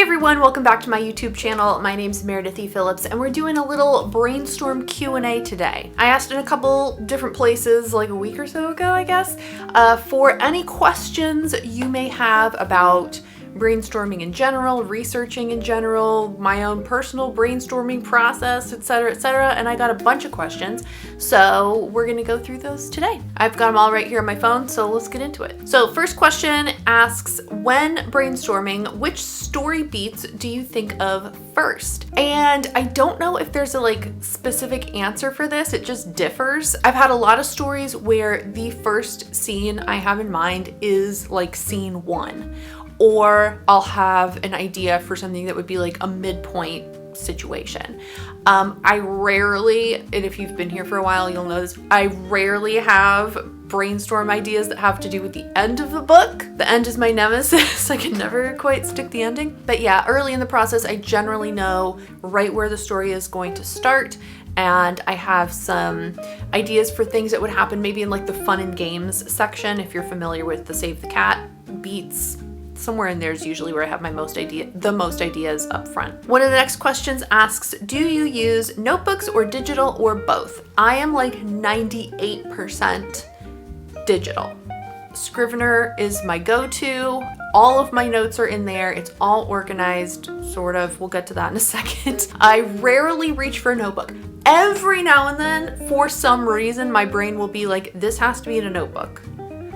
everyone, welcome back to my YouTube channel. My name's Meredith Phillips and we're doing a little brainstorm Q&A today. I asked in a couple different places like a week or so ago, I guess, for any questions you may have about brainstorming in general, researching in general, my own personal brainstorming process, etc., and I got a bunch of questions, so we're gonna go through those today. I've got them all right here on my phone, so let's get into it. So first question asks, when brainstorming, which story beats do you think of first? And I don't know if there's a specific answer for this, it just differs. I've had a lot of stories where the first scene I have in mind is like scene one, or I'll have an idea for something that would be like a midpoint situation. I rarely, and if you've been here for a while, you'll know this, I rarely have brainstorm ideas that have to do with the end of the book. The end is my nemesis. I can never quite stick the ending. But yeah, early in the process, I generally know right where the story is going to start. And I have some ideas for things that would happen maybe in like the fun and games section. If you're familiar with the Save the Cat beats, somewhere in there is usually where I have the most ideas up front. One of the next questions asks, do you use notebooks or digital or both? I am like 98% digital. Scrivener is my go-to. All of my notes are in there. It's all organized, sort of. We'll get to that in a second. I rarely reach for a notebook. Every now and then, for some reason, my brain will be like, this has to be in a notebook.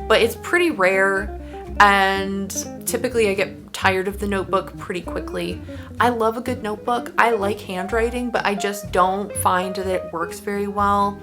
But it's pretty rare. And typically I get tired of the notebook pretty quickly. I love a good notebook. I like handwriting, but I just don't find that it works very well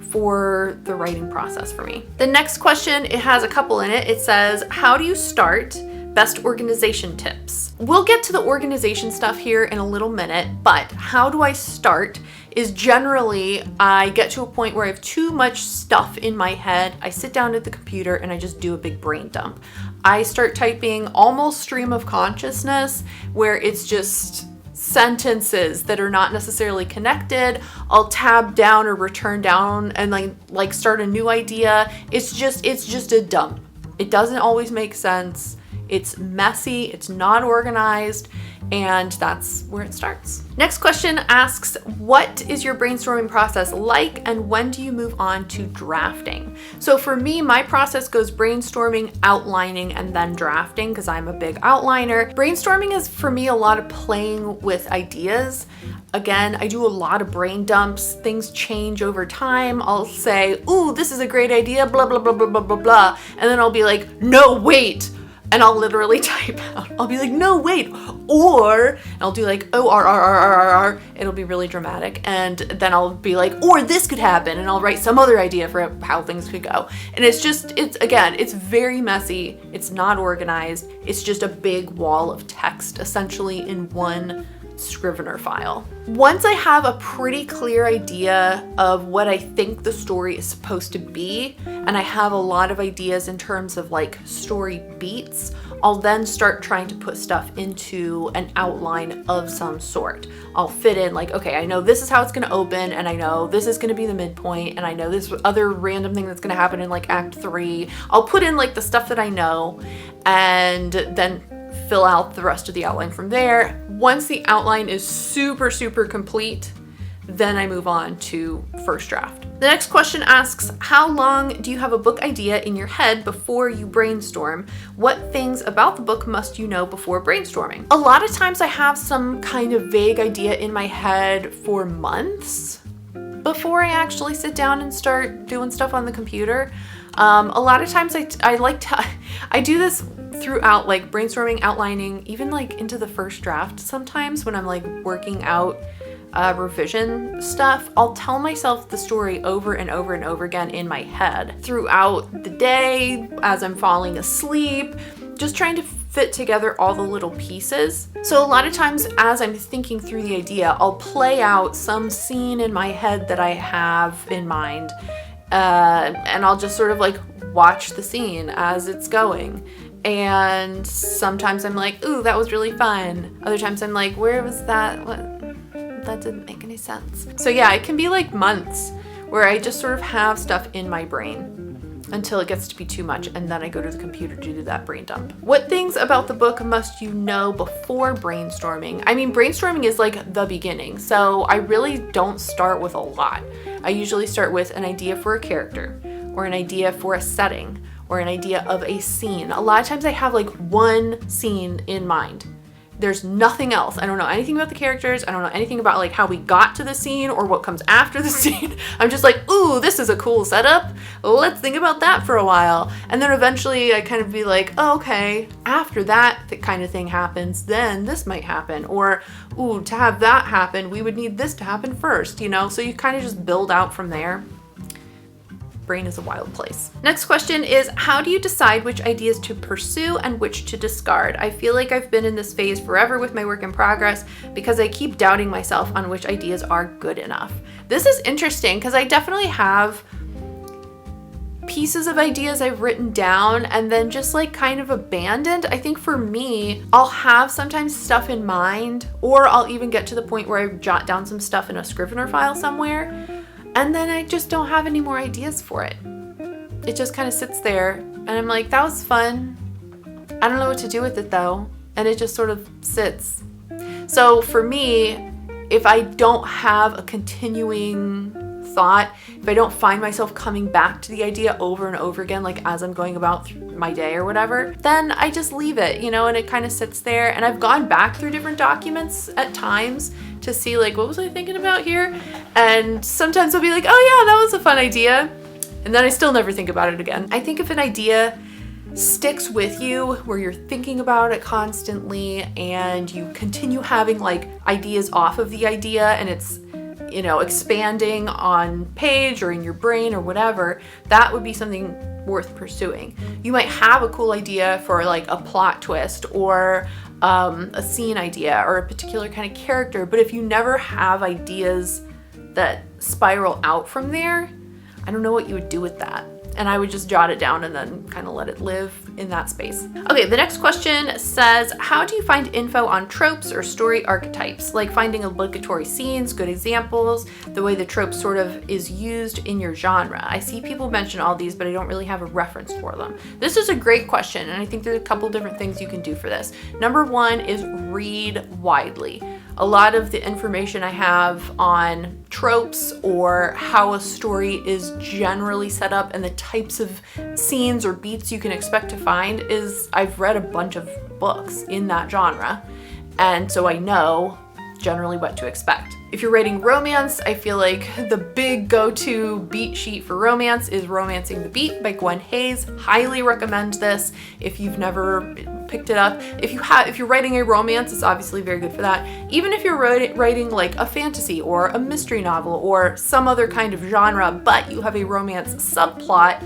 for the writing process for me. The next question, it has a couple in it. It says, how do you start? Best organization tips. We'll get to the organization stuff here in a little minute, but how do I start is generally I get to a point where I have too much stuff in my head. I sit down at the computer and I just do a big brain dump. I start typing almost stream of consciousness where it's just sentences that are not necessarily connected. I'll tab down or return down and like start a new idea. It's just a dump. It doesn't always make sense. It's messy, it's not organized, and that's where it starts. Next question asks, what is your brainstorming process like and when do you move on to drafting? So for me, my process goes brainstorming, outlining, and then drafting because I'm a big outliner. Brainstorming is for me a lot of playing with ideas. Again, I do a lot of brain dumps. Things change over time. I'll say, ooh, this is a great idea, blah, blah, blah, blah, blah, blah, blah. And then I'll be like, no, wait. And I'll literally type out, I'll be like, no, wait, or, and I'll do like, O-R-R-R-R-R-R, it'll be really dramatic. And then I'll be like, or this could happen, and I'll write some other idea for how things could go. And it's very messy, it's not organized, it's just a big wall of text, essentially in one Scrivener file. Once I have a pretty clear idea of what I think the story is supposed to be, and I have a lot of ideas in terms of like story beats, I'll then start trying to put stuff into an outline of some sort. I'll fit in like, okay, I know this is how it's gonna open, and I know this is gonna be the midpoint, and I know this other random thing that's gonna happen in like Act 3. I'll put in like the stuff that I know, and then fill out the rest of the outline from there. Once the outline is super, super complete, then I move on to first draft. The next question asks, how long do you have a book idea in your head before you brainstorm? What things about the book must you know before brainstorming? A lot of times I have some kind of vague idea in my head for months before I actually sit down and start doing stuff on the computer. A lot of times I do this throughout, like brainstorming, outlining, even like into the first draft sometimes when I'm like working out revision stuff. I'll tell myself the story over and over and over again in my head throughout the day as I'm falling asleep, just trying to fit together all the little pieces. So a lot of times as I'm thinking through the idea, I'll play out some scene in my head that I have in mind, and I'll just sort of like watch the scene as it's going. And sometimes I'm like, ooh, that was really fun. Other times I'm like, where was that? What? That didn't make any sense. So yeah, it can be like months where I just sort of have stuff in my brain. until it gets to be too much, and then I go to the computer to do that brain dump. What things about the book must you know before brainstorming? I mean, brainstorming is like the beginning, so I really don't start with a lot. I usually start with an idea for a character, or an idea for a setting, or an idea of a scene. A lot of times I have like one scene in mind. There's nothing else. I don't know anything about the characters. I don't know anything about like how we got to the scene or what comes after the scene. I'm just like, ooh, this is a cool setup. Let's think about that for a while. And then eventually I kind of be like, oh, okay, after that kind of thing happens, then this might happen. Or, ooh, to have that happen, we would need this to happen first, you know? So you kind of just build out from there. Brain is a wild place. Next question is, how do you decide which ideas to pursue and which to discard? I feel like I've been in this phase forever with my work in progress because I keep doubting myself on which ideas are good enough. This is interesting because I definitely have pieces of ideas I've written down and then just like kind of abandoned. I think for me, I'll have sometimes stuff in mind, or I'll even get to the point where I jot down some stuff in a Scrivener file somewhere, and then I just don't have any more ideas for it. It just kind of sits there and I'm like, that was fun. I don't know what to do with it though. And it just sort of sits. So for me, if I don't have a continuing thought, if I don't find myself coming back to the idea over and over again, like as I'm going about my day or whatever, then I just leave it, you know, and it kind of sits there. And I've gone back through different documents at times to see like, what was I thinking about here? And sometimes I'll be like, oh yeah, that was a fun idea. And then I still never think about it again. I think if an idea sticks with you where you're thinking about it constantly and you continue having like ideas off of the idea and it's, you know, expanding on page or in your brain or whatever, that would be something worth pursuing. You might have a cool idea for like a plot twist or a scene idea or a particular kind of character, but if you never have ideas that spiral out from there, I don't know what you would do with that. And I would just jot it down and then kind of let it live in that space. Okay, the next question says, how do you find info on tropes or story archetypes? Like finding obligatory scenes, good examples, the way the trope sort of is used in your genre. I see people mention all these, but I don't really have a reference for them. This is a great question, and I think there's a couple different things you can do for this. Number one is read widely. A lot of the information I have on tropes or how a story is generally set up and the types of scenes or beats you can expect to find is I've read a bunch of books in that genre, and so I know generally what to expect. If you're writing romance, I feel like the big go-to beat sheet for romance is Romancing the Beat by Gwen Hayes. Highly recommend this if you've never picked it up. If you're writing a romance, it's obviously very good for that. Even if you're writing like a fantasy or a mystery novel or some other kind of genre, but you have a romance subplot,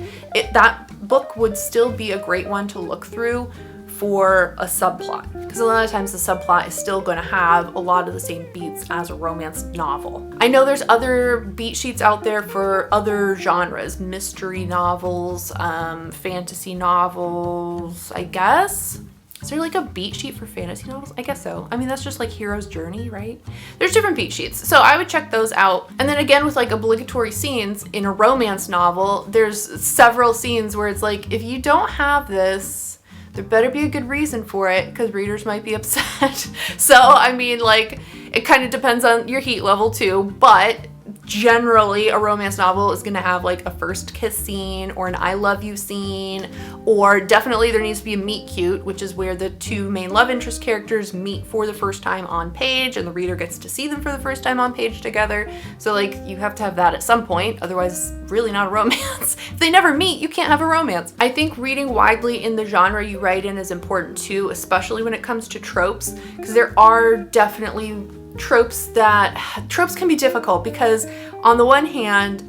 that book would still be a great one to look through for a subplot, because a lot of times the subplot is still going to have a lot of the same beats as a romance novel. I know there's other beat sheets out there for other genres, mystery novels, fantasy novels, I guess. Is there like a beat sheet for fantasy novels? I guess so. I mean, that's just like Hero's Journey, right? There's different beat sheets. So I would check those out. And then again, with like obligatory scenes in a romance novel, there's several scenes where it's like, if you don't have this, there better be a good reason for it, because readers might be upset. So, I mean, like, it kind of depends on your heat level too, but generally a romance novel is going to have like a first kiss scene or an I love you scene, or definitely there needs to be a meet cute, which is where the two main love interest characters meet for the first time on page and the reader gets to see them for the first time on page together. So like you have to have that at some point, otherwise it's really not a romance. If they never meet, you can't have a romance. I think reading widely in the genre you write in is important too, especially when it comes to tropes, because there are definitely tropes can be difficult, because on the one hand,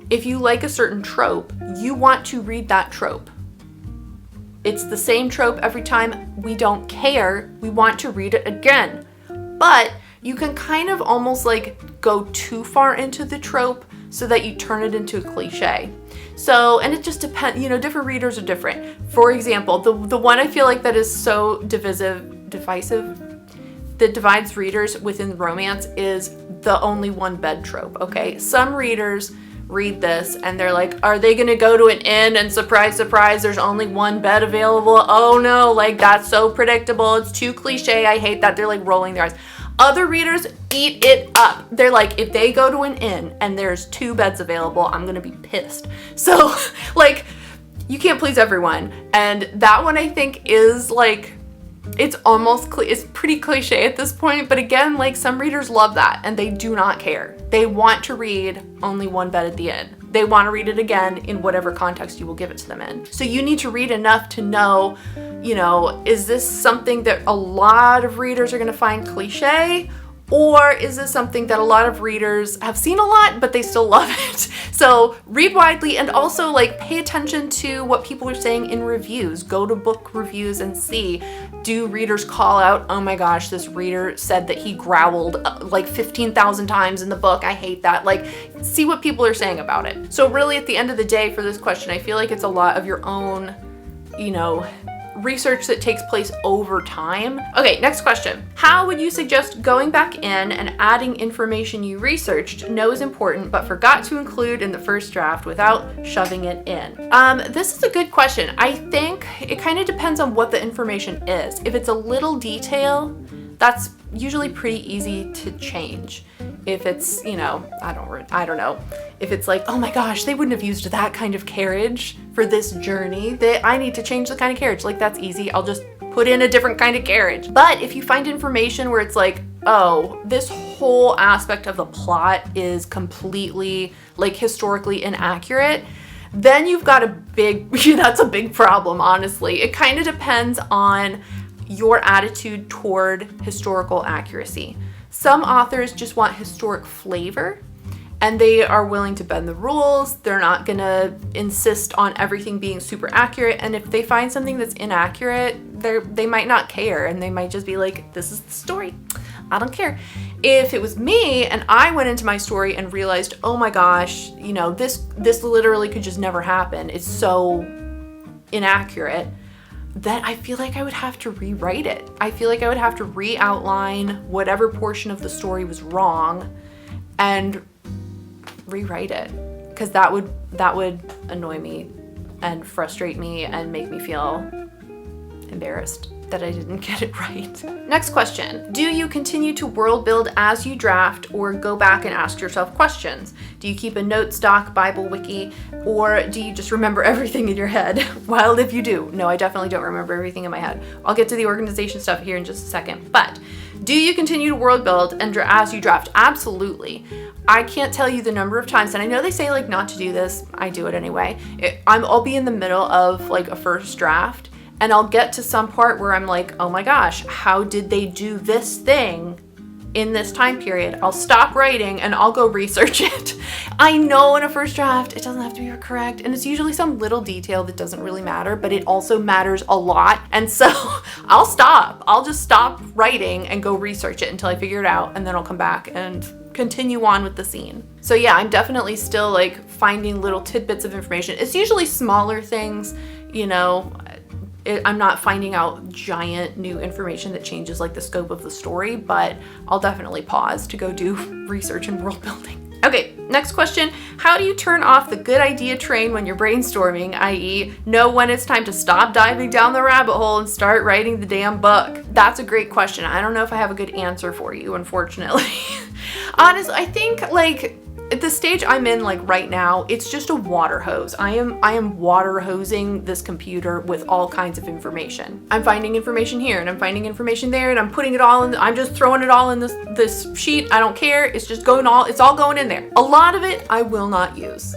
if you like a certain trope, you want to read that trope. It's the same trope every time. We don't care. We want to read it again. But you can kind of almost like go too far into the trope so that you turn it into a cliche. So, and it just depends, you know, different readers are different. For example, the one I feel like that is so divisive, that divides readers within romance is the only one bed trope, okay? Some readers read this and they're like, are they gonna go to an inn and surprise, surprise, there's only one bed available? Oh no, like that's so predictable. It's too cliche. I hate that. They're like rolling their eyes. Other readers eat it up. They're like, if they go to an inn and there's 2 beds available, I'm gonna be pissed. So like, you can't please everyone. And that one I think is like, it's pretty cliche at this point, but again, like some readers love that and they do not care. They want to read only one bed at the inn. They want to read it again in whatever context you will give it to them in. So you need to read enough to know, is this something that a lot of readers are going to find cliche? Or is this something that a lot of readers have seen a lot, but they still love it? So read widely and also like pay attention to what people are saying in reviews. Go to book reviews and see, do readers call out, oh my gosh, this reader said that he growled like 15,000 times in the book. I hate that. Like, see what people are saying about it. So really at the end of the day for this question, I feel like it's a lot of your own, research that takes place over time. Okay, next question. How would you suggest going back in and adding information you researched, know is important, but forgot to include in the first draft without shoving it in? This is a good question. I think it kind of depends on what the information is. If it's a little detail, that's usually pretty easy to change. If it's, I don't know. If it's like, oh my gosh, they wouldn't have used that kind of carriage for this journey. I need to change the kind of carriage. Like, that's easy. I'll just put in a different kind of carriage. But if you find information where it's like, oh, this whole aspect of the plot is completely like historically inaccurate, then you've got that's a big problem, honestly. It kind of depends on your attitude toward historical accuracy. Some authors just want historic flavor and they are willing to bend the rules. They're not gonna insist on everything being super accurate. And if they find something that's inaccurate, they might not care and they might just be like, this is the story. I don't care. If it was me and I went into my story and realized, oh my gosh, this literally could just never happen. It's so inaccurate. That I feel like I would have to rewrite it. I feel like I would have to re-outline whatever portion of the story was wrong and rewrite it, because that would annoy me and frustrate me and make me feel embarrassed that I didn't get it right. Next question. Do you continue to world build as you draft or go back and ask yourself questions? Do you keep a note stock, Bible, wiki, or do you just remember everything in your head? Well, if you do. No, I definitely don't remember everything in my head. I'll get to the organization stuff here in just a second. But do you continue to world build and as you draft? Absolutely. I can't tell you the number of times, and I know they say like not to do this. I do it anyway. I'll be in the middle of like a first draft and I'll get to some part where I'm like, oh my gosh, how did they do this thing in this time period? I'll stop writing and I'll go research it. I know in a first draft, it doesn't have to be correct. And it's usually some little detail that doesn't really matter, but it also matters a lot. And so I'll just stop writing and go research it until I figure it out. And then I'll come back and continue on with the scene. So yeah, I'm definitely still like finding little tidbits of information. It's usually smaller things, I'm not finding out giant new information that changes like the scope of the story, but I'll definitely pause to go do research and world building. Okay, next question. How do you turn off the good idea train when you're brainstorming, i.e. know when it's time to stop diving down the rabbit hole and start writing the damn book? That's a great question. I don't know if I have a good answer for you, unfortunately. Honestly, I think like at the stage I'm in like right now, it's just a water hose. I am water hosing this computer with all kinds of information. I'm finding information here and I'm finding information there and I'm putting it all in, I'm just throwing it all in this sheet. I don't care. It's just it's all going in there. A lot of it I will not use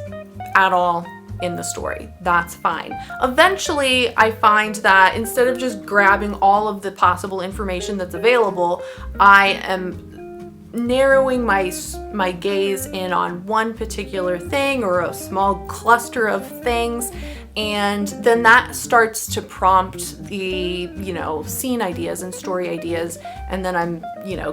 at all in the story. That's fine. Eventually, I find that instead of just grabbing all of the possible information that's available, I am narrowing my gaze in on one particular thing or a small cluster of things, and then that starts to prompt the scene ideas and story ideas, and then I'm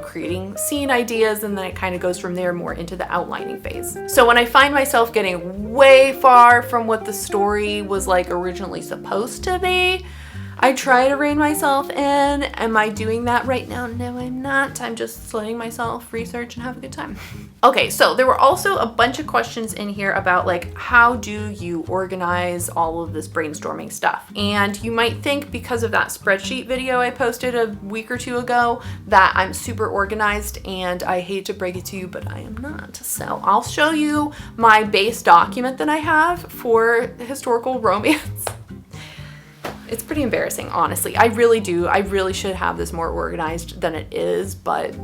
creating scene ideas, and then it kind of goes from there more into the outlining phase. So when I find myself getting way far from what the story was like originally supposed to be, I try to rein myself in. Am I doing that right now? No, I'm not. I'm just letting myself research and have a good time. Okay, so there were also a bunch of questions in here about like, how do you organize all of this brainstorming stuff? And you might think because of that spreadsheet video I posted a week or two ago that I'm super organized, and I hate to break it to you, but I am not. So I'll show you my base document that I have for historical romance. It's pretty embarrassing, honestly. I really should have this more organized than it is, but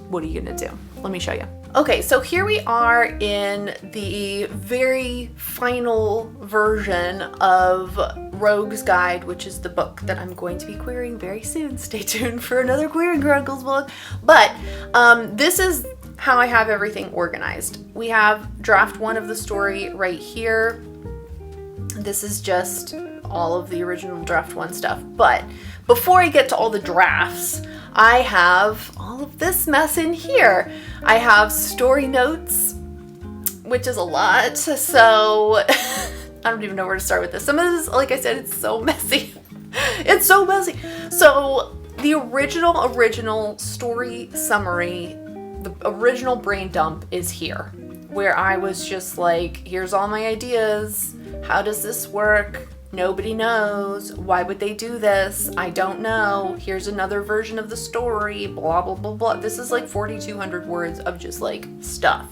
what are you gonna do? Let me show you. Okay, so here we are in the very final version of Rogue's Guide, which is the book that I'm going to be querying very soon. Stay tuned for another Queering Chronicles book. But this is how I have everything organized. We have draft 1 of the story right here. This is just all of the original draft 1 stuff. But before I get to all the drafts, I have all of this mess in here. I have story notes, which is a lot. So I don't even know where to start with this. Some of this, like I said, it's so messy. It's so messy. So the original story summary, the original brain dump is here, where I was just like, here's all my ideas. How does this work? Nobody knows. Why would they do this? I don't know. Here's another version of the story. Blah, blah, blah, blah. This is like 4,200 words of just like stuff.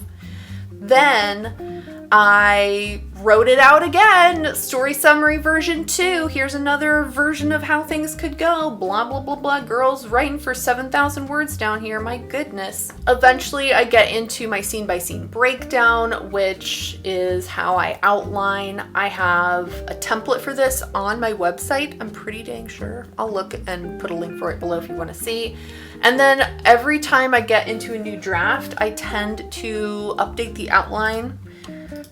Then I wrote it out again. Story summary version 2. Here's another version of how things could go. Blah, blah, blah, blah. Girls writing for 7,000 words down here. My goodness. Eventually I get into my scene by scene breakdown, which is how I outline. I have a template for this on my website. I'm pretty dang sure. I'll look and put a link for it below if you want to see. And then every time I get into a new draft, I tend to update the outline.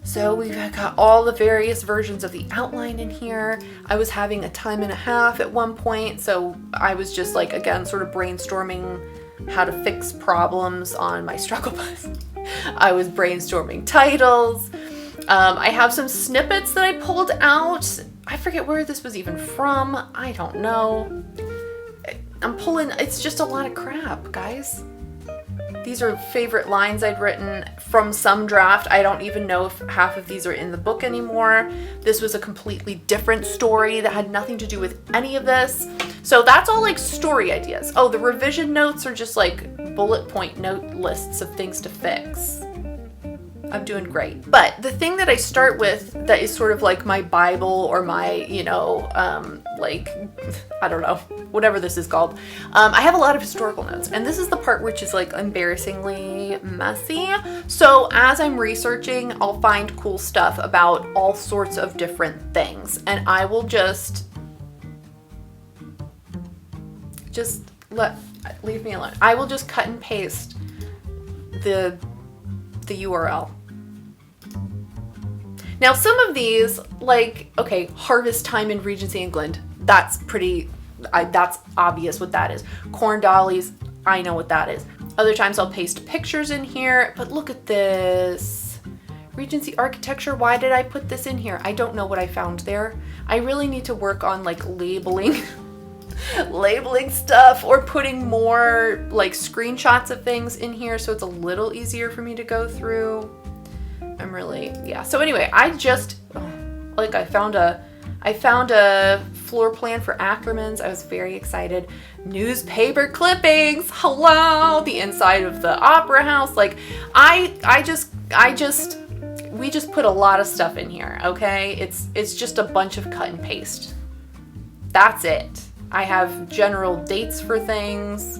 So we've got all the various versions of the outline in here. I was having a time and a half at one point, so I was just like, again, sort of brainstorming how to fix problems on my struggle bus. I was brainstorming titles. I have some snippets that I pulled out. I forget where this was even from. I don't know. It's just a lot of crap, guys. These are favorite lines I'd written from some draft. I don't even know if half of these are in the book anymore. This was a completely different story that had nothing to do with any of this. So that's all like story ideas. Oh, the revision notes are just like bullet point note lists of things to fix. I'm doing great. But the thing that I start with that is sort of like my Bible or my, like, I don't know, whatever this is called. I have a lot of historical notes, and this is the part which is like embarrassingly messy. So as I'm researching, I'll find cool stuff about all sorts of different things, and I will leave me alone. I will just cut and paste the URL. Now, some of these, like, okay, harvest time in Regency England, that's that's obvious what that is. Corn dollies, I know what that is. Other times I'll paste pictures in here, but look at this. Regency architecture, why did I put this in here? I don't know what I found there. I really need to work on like labeling stuff, or putting more like screenshots of things in here so it's a little easier for me to go through. So anyway, I found a floor plan for Ackerman's. I was very excited. Newspaper clippings. Hello, the inside of the opera house. Like we just put a lot of stuff in here, okay? It's just a bunch of cut and paste. That's it. I have general dates for things,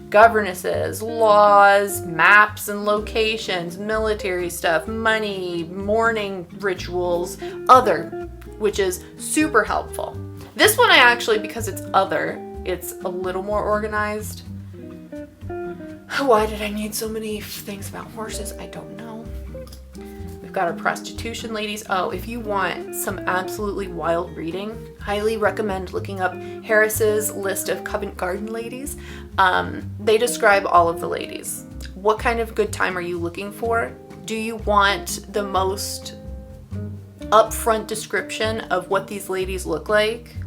governesses, laws, maps and locations, military stuff, money, mourning rituals, other, which is super helpful. This one I actually, because it's other, it's a little more organized. Why did I need so many things about horses? I don't know. We've got our prostitution ladies. Oh, if you want some absolutely wild reading, highly recommend looking up Harris's list of Covent Garden ladies. They describe all of the ladies. What kind of good time are you looking for? Do you want the most upfront description of what these ladies look like?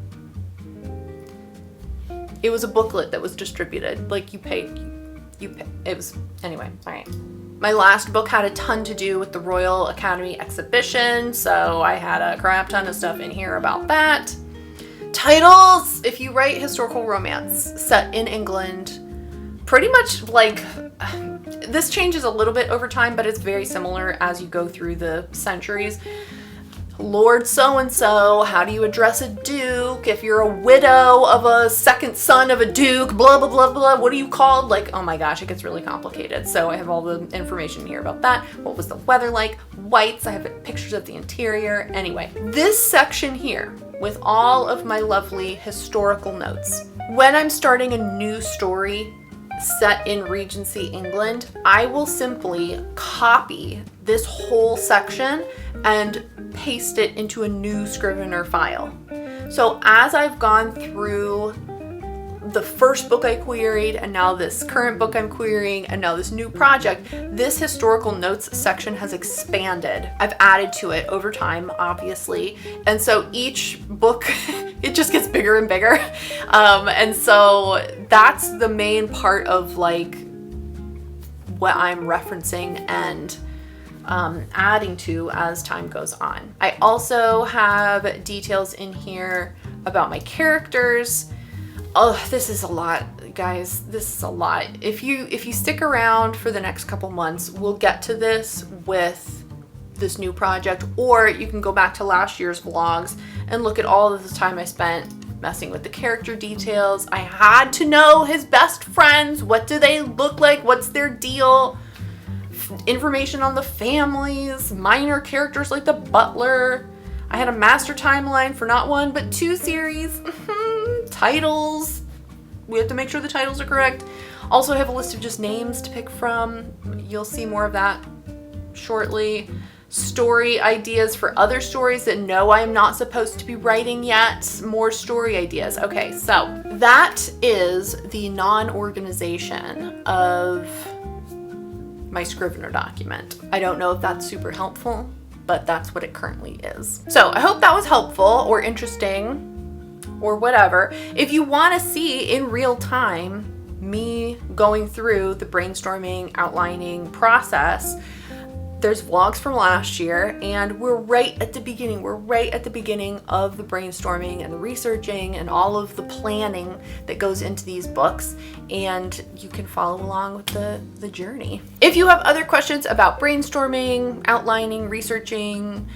It was a booklet that was distributed. Like you paid, it was, anyway, all right. My last book had a ton to do with the Royal Academy exhibition, so I had a crap ton of stuff in here about that. Titles! If you write historical romance set in England, pretty much like, this changes a little bit over time, but it's very similar as you go through the centuries. Lord so-and-so, how do you address a duke? If you're a widow of a second son of a duke, blah, blah, blah, blah, what are you called? Like, oh my gosh, it gets really complicated. So I have all the information here about that. What was the weather like? Whites, I have pictures of the interior. Anyway, this section here with all of my lovely historical notes. When I'm starting a new story set in Regency England, I will simply copy this whole section and paste it into a new Scrivener file. So as I've gone through the first book I queried, and now this current book I'm querying, and now this new project, this historical notes section has expanded. I've added to it over time, obviously. And so each book, it just gets bigger and bigger. And so that's the main part of like what I'm referencing and adding to as time goes on. I also have details in here about my characters. Oh, this is a lot, guys. This is a lot. If you stick around for the next couple months, we'll get to this with this new project, or you can go back to last year's vlogs and look at all of the time I spent messing with the character details. I had to know his best friends. What do they look like? What's their deal? Information on the families, minor characters like the butler. I had a master timeline for not one, but 2 series. Titles. We have to make sure the titles are correct. Also, I have a list of just names to pick from. You'll see more of that shortly. Story ideas for other stories that no, I am not supposed to be writing yet. More story ideas. Okay, so that is the non-organization of my Scrivener document. I don't know if that's super helpful, but that's what it currently is. So I hope that was helpful or interesting or whatever. If you want to see in real time me going through the brainstorming, outlining process, there's vlogs from last year, and we're right at the beginning. We're right at the beginning of the brainstorming and the researching and all of the planning that goes into these books, and you can follow along with the journey. If you have other questions about brainstorming, outlining, researching,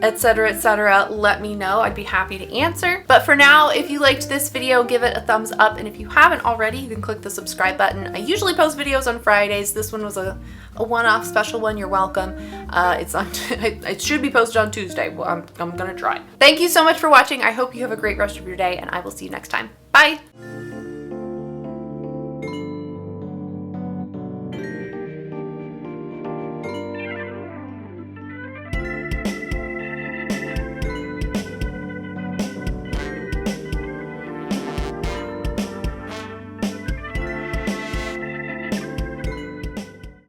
etc., let me know. I'd be happy to answer. But for now, if you liked this video, give it a thumbs up, and if you haven't already, you can click the subscribe button. I usually post videos on Fridays. This one was a one-off special one. You're welcome. It's on it should be posted on Tuesday. Well, I'm gonna try. Thank you so much for watching. I hope you have a great rest of your day, and I will see you next time. Bye.